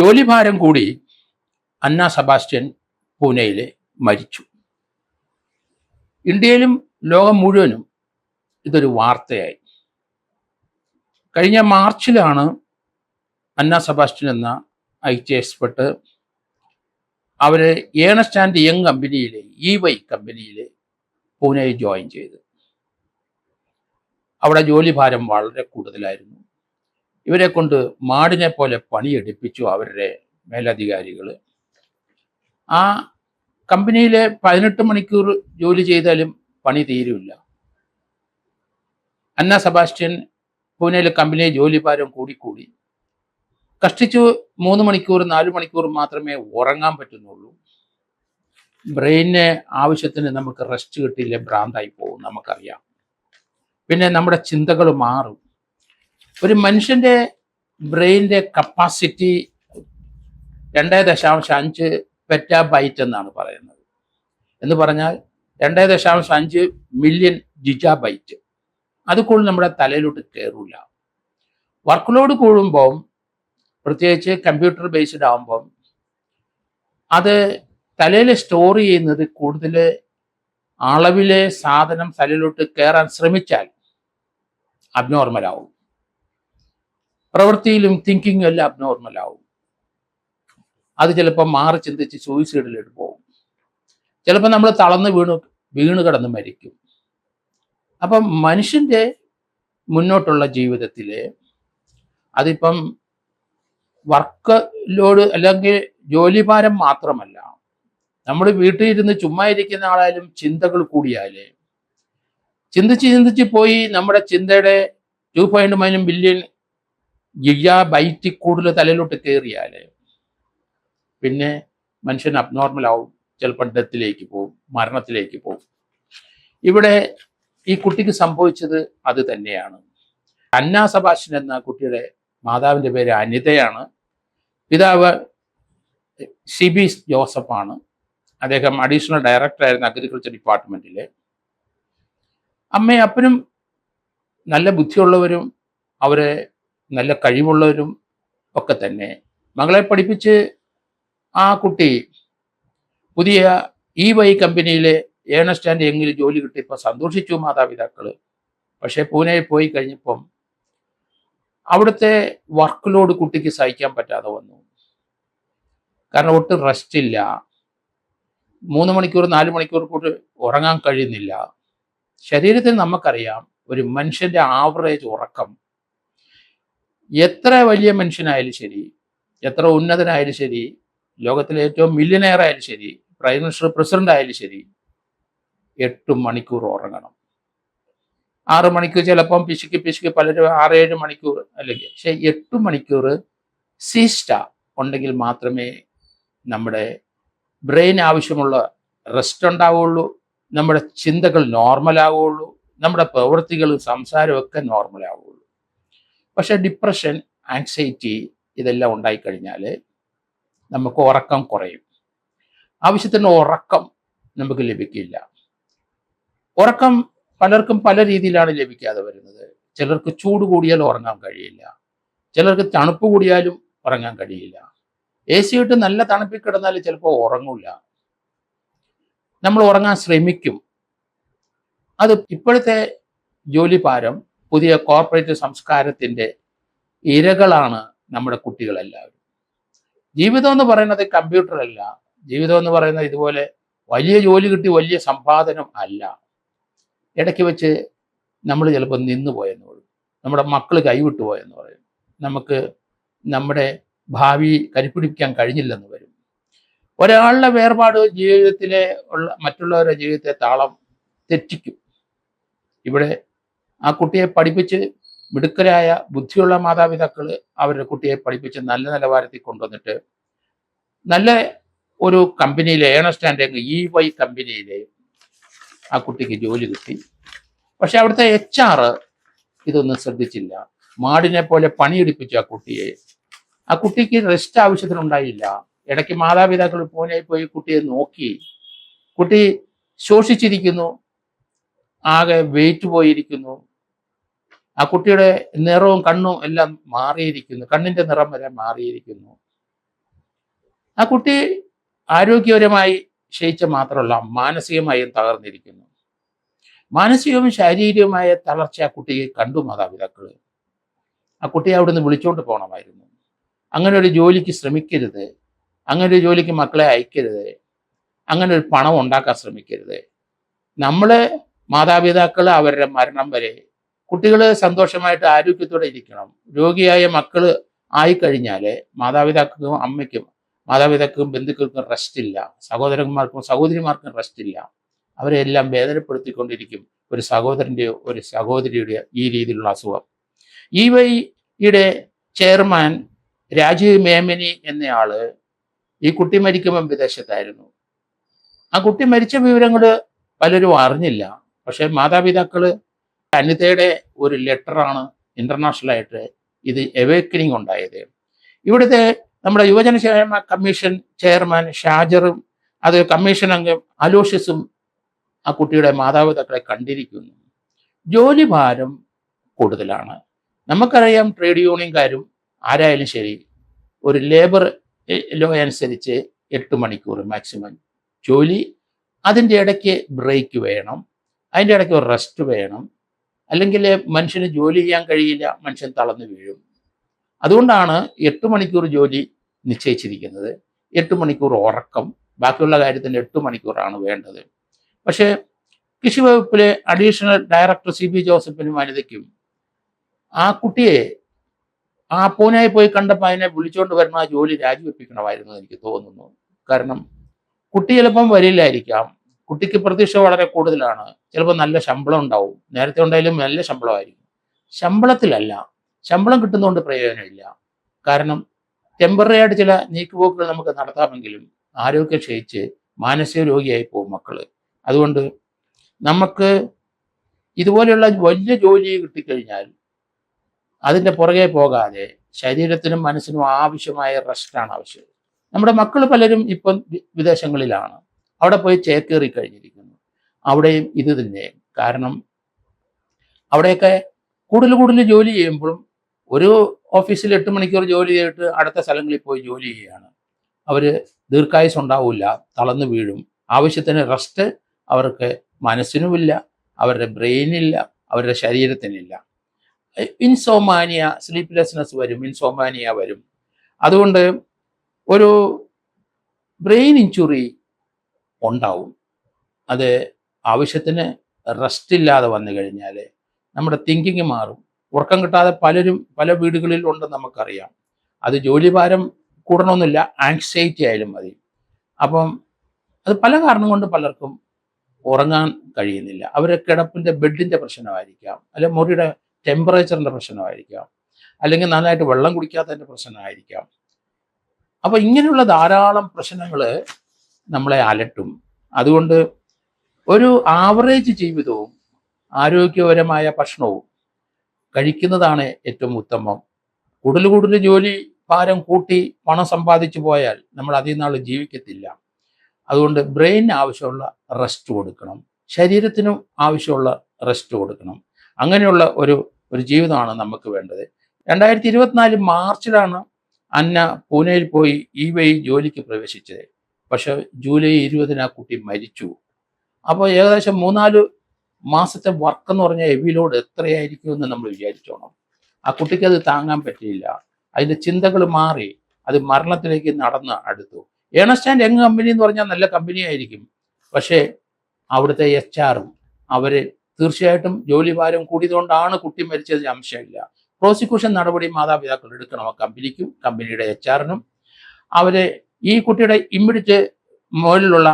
ജോലിഭാരം കൂടി അന്ന സെബാസ്റ്റ്യൻ പൂനെയിൽ മരിച്ചു. ഇന്ത്യയിലും ലോകം മുഴുവനും ഇതൊരു വാർത്തയായി. കഴിഞ്ഞ മാർച്ചിലാണ് അന്ന സെബാസ്റ്റ്യൻ എന്ന IT എക്സ്പെർട്ട് അവർ ഏണസ്റ്റ് ആൻഡ് യങ് കമ്പനിയിലെ EY കമ്പനിയിൽ പൂനെയിൽ ജോയിൻ ചെയ്ത്. അവിടെ ജോലിഭാരം വളരെ കൂടുതലായിരുന്നു. ഇവരെ കൊണ്ട് മാടിനെ പോലെ പണിയെടുപ്പിച്ചു അവരുടെ മേലധികാരികൾ. ആ കമ്പനിയിൽ 18 മണിക്കൂർ ജോലി ചെയ്താലും പണി തീരുമില്ല. അന്ന സെബാസ്റ്റ്യൻ പൂനെയിലെ കമ്പനിയിൽ ജോലിഭാരം കൂടി കഷ്ടിച്ചു 3 മണിക്കൂർ 4 മണിക്കൂർ മാത്രമേ ഉറങ്ങാൻ പറ്റുന്നുള്ളൂ. ബ്രെയിനിന് ആവശ്യത്തിന് നമുക്ക് റെസ്റ്റ് കിട്ടിയില്ലേ ഭ്രാന്തായി പോകും, നമുക്കറിയാം. പിന്നെ നമ്മുടെ ചിന്തകൾ മാറും. ഒരു മനുഷ്യൻ്റെ ബ്രെയിനിൻ്റെ കപ്പാസിറ്റി 2.5 പെറ്റാബൈറ്റ് എന്നാണ് പറയുന്നത്. എന്ന് പറഞ്ഞാൽ 2.5 മില്യൺ ജിഗാബൈറ്റ്. അത് കൂടുതൽ നമ്മുടെ തലയിലോട്ട് കയറില്ല. വർക്ക് ലോഡ് കൂടുമ്പോൾ, പ്രത്യേകിച്ച് കമ്പ്യൂട്ടർ ബേസ്ഡ് ആകുമ്പം, അത് തലയിൽ സ്റ്റോർ ചെയ്യുന്നത് കൂടുതൽ അളവിലെ സാധനം തലയിലോട്ട് കയറാൻ ശ്രമിച്ചാൽ അബ്നോർമലാവും. പ്രവൃത്തിയിലും തിങ്കിങ്ങും എല്ലാം അബ്നോർമലാവും. അത് ചിലപ്പോൾ മാറി ചിന്തിച്ച് സൂയിസൈഡിലേക്ക് പോകും. ചിലപ്പോൾ നമ്മൾ തളർന്ന് വീണ് കിടന്ന് മരിക്കും. അപ്പം മനുഷ്യൻ്റെ മുന്നോട്ടുള്ള ജീവിതത്തിൽ അതിപ്പം വർക്ക് ലോഡ് അല്ലെങ്കിൽ ജോലിഭാരം മാത്രമല്ല, നമ്മൾ വീട്ടിൽ ഇരുന്ന് ചുമ്മാ ഇരിക്കുന്ന ആളായാലും ചിന്തകൾ കൂടിയാലേ, ചിന്തിച്ച് പോയി നമ്മുടെ ചിന്തയുടെ 2.9 ബില്യൺ ജിഗാബൈറ്റ് കൂടുതൽ തലയിലോട്ട് കയറിയാലേ പിന്നെ മനുഷ്യൻ അബ്നോർമലാവും. ചിലപ്പോൾ ഡെത്തിലേക്ക് പോകും, മരണത്തിലേക്ക് പോകും. ഇവിടെ ഈ കുട്ടിക്ക് സംഭവിച്ചത് അത് തന്നെയാണ്. അന്ന സെബാസ്റ്റ്യൻ എന്ന കുട്ടിയുടെ മാതാവിൻ്റെ പേര് അനിതയാണ്. പിതാവ് CB ജോസഫാണ്. അദ്ദേഹം അഡീഷണൽ ഡയറക്ടറായിരുന്നു അഗ്രികൾച്ചർ ഡിപ്പാർട്ട്മെൻറ്റിൽ. അമ്മയും അപ്പനും നല്ല ബുദ്ധിയുള്ളവരും അവരെ നല്ല കഴിവുള്ളവരും ഒക്കെ തന്നെ. മകളെ പഠിപ്പിച്ച് ആ കുട്ടി പുതിയ EY കമ്പനിയിലെ ഏണസ്റ്റ് ആൻഡ് യങ്ങിൽ ജോലി കിട്ടിയപ്പോൾ സന്തോഷിച്ചു മാതാപിതാക്കൾ. പക്ഷേ പൂനെയിൽ പോയി കഴിഞ്ഞപ്പം അവിടുത്തെ വർക്ക് ലോഡ് കുട്ടിക്ക് സഹിക്കാൻ പറ്റാതെ വന്നു. കാരണം ഒട്ടും റെസ്റ്റ് ഇല്ല. 3 മണിക്കൂർ 4 മണിക്കൂർ കൂടി ഉറങ്ങാൻ കഴിയുന്നില്ല. ശരീരത്തിന് നമുക്കറിയാം, ഒരു മനുഷ്യൻ്റെ ആവറേജ് ഉറക്കം എത്ര വലിയ മനുഷ്യനായാലും ശരി, എത്ര ഉന്നതനായാലും ശരി, ലോകത്തിലെ ഏറ്റവും മില്യനെയർ ആയാലും ശരി, പ്രൈം മിനിസ്റ്റർ പ്രസിഡന്റ് ആയാലും ശരി, 8 മണിക്കൂർ ഉറങ്ങണം. 6 മണിക്കൂർ ചിലപ്പം പിശുക്ക് പലരും 6-7 മണിക്കൂർ അല്ലെങ്കിൽ, പക്ഷേ 8 മണിക്കൂർ സീസ്റ്റ ഉണ്ടെങ്കിൽ മാത്രമേ നമ്മുടെ ബ്രെയിൻ ആവശ്യമുള്ള റെസ്റ്റ് ഉണ്ടാവുള്ളൂ, നമ്മുടെ ചിന്തകൾ നോർമലാവുള്ളൂ, നമ്മുടെ പ്രവൃത്തികളും സംസാരവും ഒക്കെ നോർമലാവുള്ളൂ. പക്ഷേ ഡിപ്രഷൻ, ആങ്സൈറ്റി ഇതെല്ലാം ഉണ്ടായിക്കഴിഞ്ഞാൽ നമുക്ക് ഉറക്കം കുറയും. ആവശ്യത്തിന് ഉറക്കം നമുക്ക് ലഭിക്കില്ല. ഉറക്കം പലർക്കും പല രീതിയിലാണ് ലഭിക്കാതെ വരുന്നത്. ചിലർക്ക് ചൂട് കൂടിയാൽ ഉറങ്ങാൻ കഴിയില്ല, ചിലർക്ക് തണുപ്പ് കൂടിയാലും ഉറങ്ങാൻ കഴിയില്ല. AC ഇട്ട് നല്ല തണുപ്പിൽ കിടന്നാൽ ചിലപ്പോൾ ഉറങ്ങില്ല. നമ്മൾ ഉറങ്ങാൻ ശ്രമിക്കും. അത് ഇപ്പോഴത്തെ ജോലിഭാരം, പുതിയ കോർപ്പറേറ്റ് സംസ്കാരത്തിൻ്റെ ഇരകളാണ് നമ്മുടെ കുട്ടികളെല്ലാവരും. ജീവിതം എന്ന് പറയുന്നത് കമ്പ്യൂട്ടറല്ല. ജീവിതം എന്ന് പറയുന്നത് ഇതുപോലെ വലിയ ജോലി കിട്ടി വലിയ സമ്പാദനം അല്ല. ഇടയ്ക്ക് വെച്ച് നമ്മൾ ചിലപ്പോൾ നിന്ന് പോയെന്ന് പറയും, നമ്മുടെ മക്കൾ കൈവിട്ടു പോയെന്ന് പറയും, നമുക്ക് നമ്മുടെ ഭാവി കരുപ്പിടിപ്പിക്കാൻ കഴിഞ്ഞില്ലെന്ന് വരും. ഒരാളുടെ വേർപാട് ജീവിതത്തിലെ മറ്റുള്ളവരുടെ ജീവിതത്തെ താളം തെറ്റിക്കും. ഇവിടെ ആ കുട്ടിയെ പഠിപ്പിച്ച് മിടുക്കരായ ബുദ്ധിയുള്ള മാതാപിതാക്കൾ അവരുടെ കുട്ടിയെ പഠിപ്പിച്ച് നല്ല നിലവാരത്തിൽ കൊണ്ടുവന്നിട്ട് നല്ല ഒരു കമ്പനിയിലെ ഏണസ്റ്റ് ആൻഡ് യങ് EY കമ്പനിയിലെ ആ കുട്ടിക്ക് ജോലി കിട്ടി. പക്ഷെ അവിടുത്തെ HR ഇതൊന്നും ശ്രദ്ധിച്ചില്ല. മാടിനെ പോലെ പണിയെടുപ്പിച്ചു ആ കുട്ടിക്ക് റെസ്റ്റ് ആവശ്യത്തിനുണ്ടായില്ല. ഇടയ്ക്ക് മാതാപിതാക്കൾ പൂനെയിൽ പോയി കുട്ടിയെ നോക്കി. കുട്ടി ശോഷിച്ചിരിക്കുന്നു, ആകെ വെയിറ്റ് പോയിരിക്കുന്നു. ആ കുട്ടിയുടെ നിറവും കണ്ണും എല്ലാം മാറിയിരിക്കുന്നു, കണ്ണിൻ്റെ നിറം വരെ മാറിയിരിക്കുന്നു. ആ കുട്ടി ആരോഗ്യപരമായി ക്ഷയിച്ച മാത്രമല്ല മാനസികമായും തകർന്നിരിക്കുന്നു. മാനസികവും ശാരീരികവുമായ തളർച്ച ആ കുട്ടിയെ കണ്ടു മാതാപിതാക്കൾ. ആ കുട്ടിയെ അവിടുന്ന് വിളിച്ചോണ്ട് പോകണമായിരുന്നു. അങ്ങനെ ഒരു ജോലിക്ക് ശ്രമിക്കരുത്, അങ്ങനെ ഒരു ജോലിക്ക് മക്കളെ അയക്കരുത്, അങ്ങനെ ഒരു പണം ഉണ്ടാക്കാൻ ശ്രമിക്കരുത്. നമ്മള് മാതാപിതാക്കൾ അവരുടെ മരണം വരെ കുട്ടികൾ സന്തോഷമായിട്ട് ആരോഗ്യത്തോടെ ഇരിക്കണം. രോഗിയായ മക്കള് ആയിക്കഴിഞ്ഞാല് മാതാപിതാക്കൾക്കും അമ്മയ്ക്കും മാതാപിതാക്കൾക്കും ബന്ധുക്കൾക്കും റെസ്റ്റ് ഇല്ല, സഹോദരന്മാർക്കും സഹോദരിമാർക്കും റെസ്റ്റ് ഇല്ല. അവരെ എല്ലാം വേദനപ്പെടുത്തിക്കൊണ്ടിരിക്കും ഒരു സഹോദരൻ്റെയോ ഒരു സഹോദരിയുടെയോ ഈ രീതിയിലുള്ള അസുഖം. EYയുടെ ചെയർമാൻ രാജീവ് മേമനി എന്നയാള് ഈ കുട്ടി മരിക്കുമ്പം വിദേശത്തായിരുന്നു. ആ കുട്ടി മരിച്ച വിവരങ്ങൾ പലരും അറിഞ്ഞില്ല. പക്ഷെ മാതാപിതാക്കള് അനിതയുടെ ഒരു ലെറ്ററാണ് ഇന്റർനാഷണലായിട്ട് ഇത് എവേക്കനിങ് ഉണ്ടായത്. ഇവിടുത്തെ നമ്മുടെ യുവജനക്ഷേമ കമ്മീഷൻ ചെയർമാൻ ഷാജറും അത് കമ്മീഷൻ അംഗം അലോഷ്യസും ആ കുട്ടിയുടെ മാതാപിതാക്കളെ കണ്ടിരിക്കുന്നു. ജോലി ഭാരം കൂടുതലാണ്. നമുക്കറിയാം ട്രേഡ് യൂണിയൻകാരും ആരായാലും ശരി ഒരു ലേബർ ലോ അനുസരിച്ച് 8 മണിക്കൂർ മാക്സിമം ജോലി, അതിൻ്റെ ഇടയ്ക്ക് ബ്രേക്ക് വേണം, അതിൻ്റെ ഇടയ്ക്ക് ഒരു റെസ്റ്റ് വേണം. അല്ലെങ്കിൽ മനുഷ്യന് ജോലി ചെയ്യാൻ കഴിയില്ല, മനുഷ്യൻ തളർന്നു വീഴും. അതുകൊണ്ടാണ് 8 മണിക്കൂർ ജോലി നിശ്ചയിച്ചിരിക്കുന്നത്, 8 മണിക്കൂർ ഉറക്കം, ബാക്കിയുള്ള കാര്യത്തിന് 8 മണിക്കൂറാണ് വേണ്ടത്. പക്ഷേ കൃഷി വകുപ്പിലെ അഡീഷണൽ ഡയറക്ടർ CB ജോസഫിനും വനിതയ്ക്കും ആ കുട്ടിയെ ആ പൂനെയിൽ പോയി കണ്ടപ്പോൾ അതിനെ വിളിച്ചുകൊണ്ട് വരുന്ന ആ ജോലി രാജിവെപ്പിക്കണമായിരുന്നു എനിക്ക് തോന്നുന്നു. കാരണം കുട്ടി ചിലപ്പം വരില്ലായിരിക്കാം, കുട്ടിക്ക് പ്രതീക്ഷ വളരെ കൂടുതലാണ്, ചിലപ്പോൾ നല്ല ശമ്പളം ഉണ്ടാവും, നേരത്തെ ഉണ്ടായാലും നല്ല ശമ്പളമായിരിക്കും. ശമ്പളത്തിലല്ല, ശമ്പളം കിട്ടുന്നതുകൊണ്ട് പ്രയോജനമില്ല. കാരണം ടെമ്പററി ആയിട്ട് ചില നീക്കുപോക്കുകൾ നമുക്ക് നടത്താമെങ്കിലും ആരോഗ്യം ക്ഷയിച്ച് മാനസിക രോഗിയായി പോകും മക്കള്. അതുകൊണ്ട് നമുക്ക് ഇതുപോലെയുള്ള വലിയ ജോലി കിട്ടിക്കഴിഞ്ഞാൽ അതിൻ്റെ പുറകെ പോകാതെ ശരീരത്തിനും മനസ്സിനും ആവശ്യമായ റെസ്റ്റാണ് ആവശ്യം. നമ്മുടെ മക്കൾ പലരും ഇപ്പം വിദേശങ്ങളിലാണ്, അവിടെ പോയി ചേക്കേറി കഴിഞ്ഞിരിക്കുന്നു. അവിടെയും ഇത് തന്നെ. കാരണം അവിടെയൊക്കെ കൂടുതൽ ജോലി ചെയ്യുമ്പോഴും ഒരു ഓഫീസിൽ 8 മണിക്കൂർ ജോലി ചെയ്തിട്ട് അടുത്ത സ്ഥലങ്ങളിൽ പോയി ജോലി ചെയ്യുകയാണ്. അവർ ദീർഘായുസ് ഉണ്ടാവില്ല, തളർന്നു വീഴും. ആവശ്യത്തിന് റെസ്റ്റ് അവർക്ക് മനസ്സിനുമില്ല, അവരുടെ ബ്രെയിനില്ല, അവരുടെ ശരീരത്തിനില്ല. ഇൻസോമാനിയ, സ്ലീപ്ലെസ്നെസ് വരും, ഇൻസോമാനിയ വരും. അതുകൊണ്ട് ഒരു ബ്രെയിൻ ഇഞ്ചുറി ഉണ്ടാവും. അത് ആവശ്യത്തിന് റെസ്റ്റ് ഇല്ലാതെ വന്നു കഴിഞ്ഞാൽ നമ്മുടെ തിങ്കിങ് മാറും. ഉറക്കം കിട്ടാതെ പലരും പല വീടുകളിൽ ഉണ്ടെന്ന് നമുക്കറിയാം. അത് ജോലിഭാരം കൂടണമെന്നില്ല, ആങ്സൈറ്റി ആയാലും മതി. അപ്പം അത് പല കാരണം കൊണ്ട് പലർക്കും ഉറങ്ങാൻ കഴിയുന്നില്ല. അവരെ കിടപ്പിൻ്റെ ബെഡിൻ്റെ പ്രശ്നമായിരിക്കാം, അല്ലെങ്കിൽ മുറിയുടെ ടെമ്പറേച്ചറിൻ്റെ പ്രശ്നമായിരിക്കാം, അല്ലെങ്കിൽ നന്നായിട്ട് വെള്ളം കുടിക്കാത്തതിൻ്റെ പ്രശ്നമായിരിക്കാം. അപ്പോൾ ഇങ്ങനെയുള്ള ധാരാളം പ്രശ്നങ്ങൾ നമ്മളെ അലട്ടും. അതുകൊണ്ട് ഒരു ആവറേജ് ജീവിതവും ആരോഗ്യപരമായ ഭക്ഷണവും കഴിക്കുന്നതാണ് ഏറ്റവും ഉത്തമം. കൂടുതൽ ജോലി ഭാരം കൂട്ടി പണം സമ്പാദിച്ചു പോയാൽ നമ്മൾ അധികം നാൾ ജീവിക്കത്തില്ല. അതുകൊണ്ട് ബ്രെയിനിന് ആവശ്യമുള്ള റെസ്റ്റ് കൊടുക്കണം, ശരീരത്തിനും ആവശ്യമുള്ള റെസ്റ്റ് കൊടുക്കണം. അങ്ങനെയുള്ള ഒരു ജീവിതമാണ് നമുക്ക് വേണ്ടത്. 2024 മാർച്ചിലാണ് അന്ന പൂനെയിൽ പോയി EY ജോലിക്ക് പ്രവേശിച്ചത്. പക്ഷെ ജൂലൈ 20 ആ കുട്ടി മരിച്ചു. അപ്പോൾ ഏകദേശം 3-4 മാസത്തെ വർക്ക് എന്ന് പറഞ്ഞാൽ ഹെവി ലോഡ് എത്രയായിരിക്കും എന്ന് നമ്മൾ വിചാരിച്ചോണം. ആ കുട്ടിക്ക് അത് താങ്ങാൻ പറ്റിയില്ല, അതിൻ്റെ ചിന്തകൾ മാറി, അത് മരണത്തിലേക്ക് നടന്ന് അടുത്തു. ഏണസ്റ്റ് ആൻഡ് യങ് കമ്പനി എന്ന് പറഞ്ഞാൽ നല്ല കമ്പനി ആയിരിക്കും, പക്ഷേ അവിടുത്തെ HR അവർ തീർച്ചയായിട്ടും ജോലി ഭാരം കൂടിയതുകൊണ്ടാണ് കുട്ടി മരിച്ചതിന് സംശയമില്ല. പ്രോസിക്യൂഷൻ നടപടി മാതാപിതാക്കൾ എടുക്കണം, ആ കമ്പനിക്കും കമ്പനിയുടെ HR-നും. അവരെ ഈ കുട്ടിയുടെ ഇമ്മീഡിയറ്റ് മുകളിലുള്ള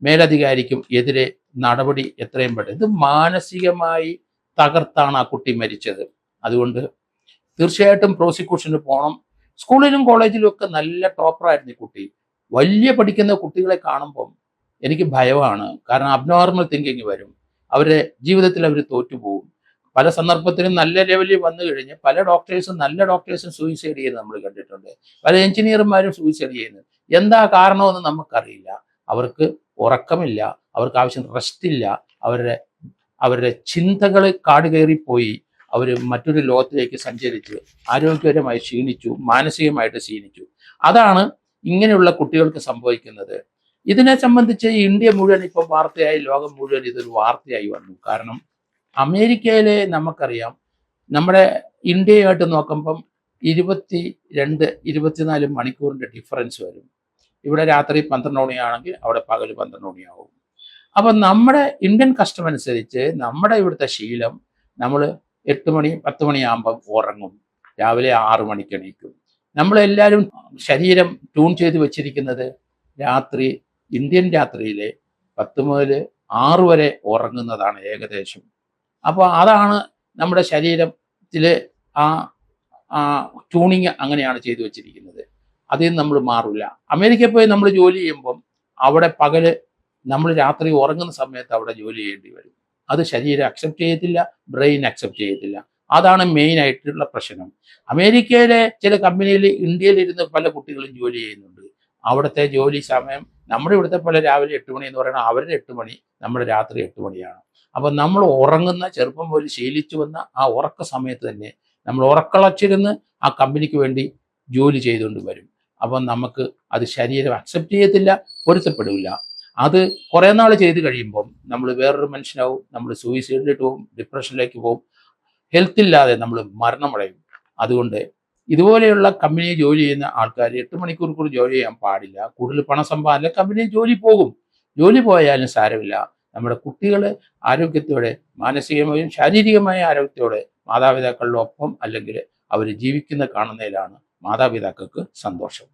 മേലധികാരിക്കും എതിരെ നടപടി എത്രയും പെട്ടെന്ന്. ഇത് മാനസികമായി തകർത്താണ് ആ കുട്ടി മരിച്ചത്. അതുകൊണ്ട് തീർച്ചയായിട്ടും പ്രോസിക്യൂഷന് പോകണം. സ്കൂളിലും കോളേജിലും ഒക്കെ നല്ല ടോപ്പറായിരുന്നു ഈ കുട്ടി. വലിയ പഠിക്കുന്ന കുട്ടികളെ കാണുമ്പം എനിക്ക് ഭയമാണ്. കാരണം അബ്നോർമൽ തിങ്കിങ് വരും, അവരുടെ ജീവിതത്തിൽ അവർ തോറ്റുപോകും. പല സന്ദർഭത്തിലും നല്ല ലെവലിൽ വന്നു കഴിഞ്ഞ് പല നല്ല ഡോക്ടേഴ്സും സൂയിസൈഡ് ചെയ്യുന്നത് നമ്മൾ കണ്ടിട്ടുണ്ട്. പല എഞ്ചിനീയർമാരും സൂയിസൈഡ് ചെയ്യുന്നത്. എന്താ കാരണമെന്ന് നമുക്കറിയില്ല. അവർക്ക് ഉറക്കമില്ല, അവർക്ക് ആവശ്യം റെസ്റ്റ് ഇല്ല, അവരുടെ ചിന്തകൾ കാട് കയറിപ്പോയി, അവർ മറ്റൊരു ലോകത്തിലേക്ക് സഞ്ചരിച്ച് ആരോഗ്യപരമായി ക്ഷീണിച്ചു, മാനസികമായിട്ട് ക്ഷീണിച്ചു. അതാണ് ഇങ്ങനെയുള്ള കുട്ടികൾക്ക് സംഭവിക്കുന്നത്. ഇതിനെ സംബന്ധിച്ച് ഇന്ത്യ മുഴുവൻ ഇപ്പം വാർത്തയായി, ലോകം മുഴുവൻ ഇതൊരു വാർത്തയായി വന്നു. കാരണം അമേരിക്കയിലെ നമുക്കറിയാം, നമ്മുടെ ഇന്ത്യയുമായിട്ട് നോക്കുമ്പം 24 മണിക്കൂറിൻ്റെ ഡിഫറൻസ് വരും. ഇവിടെ രാത്രി 12 മണിയാണെങ്കിൽ അവിടെ പകൽ 12 മണിയാവും. അപ്പം നമ്മുടെ ഇന്ത്യൻ കസ്റ്റം അനുസരിച്ച് നമ്മുടെ ഇവിടുത്തെ ശീലം, നമ്മൾ 8 മണി 10 മണിയാകുമ്പം ഉറങ്ങും, രാവിലെ 6 മണിക്ക് എണീക്കും. നമ്മളെല്ലാവരും ശരീരം ട്യൂൺ ചെയ്ത് വെച്ചിരിക്കുന്നത് രാത്രി, ഇന്ത്യൻ രാത്രിയിലെ 10 മുതൽ 6 വരെ ഉറങ്ങുന്നതാണ് ഏകദേശം. അപ്പോൾ അതാണ് നമ്മുടെ ശരീരത്തിൽ ആ ആ ട്യൂണിങ് അങ്ങനെയാണ് ചെയ്തു വെച്ചിരിക്കുന്നത്. അതിൽ നമ്മൾ മാറില്ല. അമേരിക്കയിൽ പോയി നമ്മൾ ജോലി ചെയ്യുമ്പം അവിടെ പകല് നമ്മൾ രാത്രി ഉറങ്ങുന്ന സമയത്ത് അവിടെ ജോലി ചെയ്യേണ്ടി വരും. അത് ശരീരം അക്സെപ്റ്റ് ചെയ്യത്തില്ല, ബ്രെയിൻ അക്സെപ്റ്റ് ചെയ്യത്തില്ല. അതാണ് മെയിൻ ആയിട്ടുള്ള പ്രശ്നം. അമേരിക്കയിലെ ചില കമ്പനിയിൽ ഇന്ത്യയിലിരുന്ന് പല കുട്ടികളും ജോലി ചെയ്യുന്നുണ്ട്. അവിടുത്തെ ജോലി സമയം നമ്മുടെ ഇവിടുത്തെ പോലെ രാവിലെ 8 മണി എന്ന് പറയുന്നത് അവരുടെ 8 മണി, നമ്മുടെ രാത്രി 8 മണിയാണ്. അപ്പം നമ്മൾ ഉറങ്ങുന്ന, ചെറുപ്പം പോലെ ശീലിച്ചു വന്ന ആ ഉറക്ക സമയത്ത് തന്നെ നമ്മൾ ഉറക്കളച്ചിരുന്ന് ആ കമ്പനിക്ക് വേണ്ടി ജോലി ചെയ്തുകൊണ്ട് വരും. അപ്പം നമുക്ക് അത് ശരീരം അക്സെപ്റ്റ് ചെയ്യത്തില്ല, പൊരുത്തപ്പെടില്ല. അത് കുറേ നാൾ ചെയ്ത് കഴിയുമ്പം നമ്മൾ വേറൊരു മനുഷ്യനാവും, നമ്മൾ സൂയിസൈഡിലേക്ക് പോകും, ഡിപ്രഷനിലേക്ക് പോകും, ഹെൽത്ത് ഇല്ലാതെ നമ്മൾ മരണമടയും. അതുകൊണ്ട് ഇതുപോലെയുള്ള കമ്പനിയിൽ ജോലി ചെയ്യുന്ന ആൾക്കാർ 8 മണിക്കൂർ കൂടി ജോലി ചെയ്യാൻ പാടില്ല. കൂടുതൽ പണം സമ്പാദന കമ്പനിയിൽ ജോലി പോകും. ജോലി പോയാലും സാരമില്ല. നമ്മുടെ കുട്ടികൾ ആരോഗ്യത്തോടെ, മാനസികമായും ശാരീരികമായ ആരോഗ്യത്തോടെ മാതാപിതാക്കളുടെ ഒപ്പം അല്ലെങ്കിൽ അവർ ജീവിക്കുന്ന കാണുന്നതിലാണ് മാതാപിതാക്കൾക്ക് സന്തോഷം.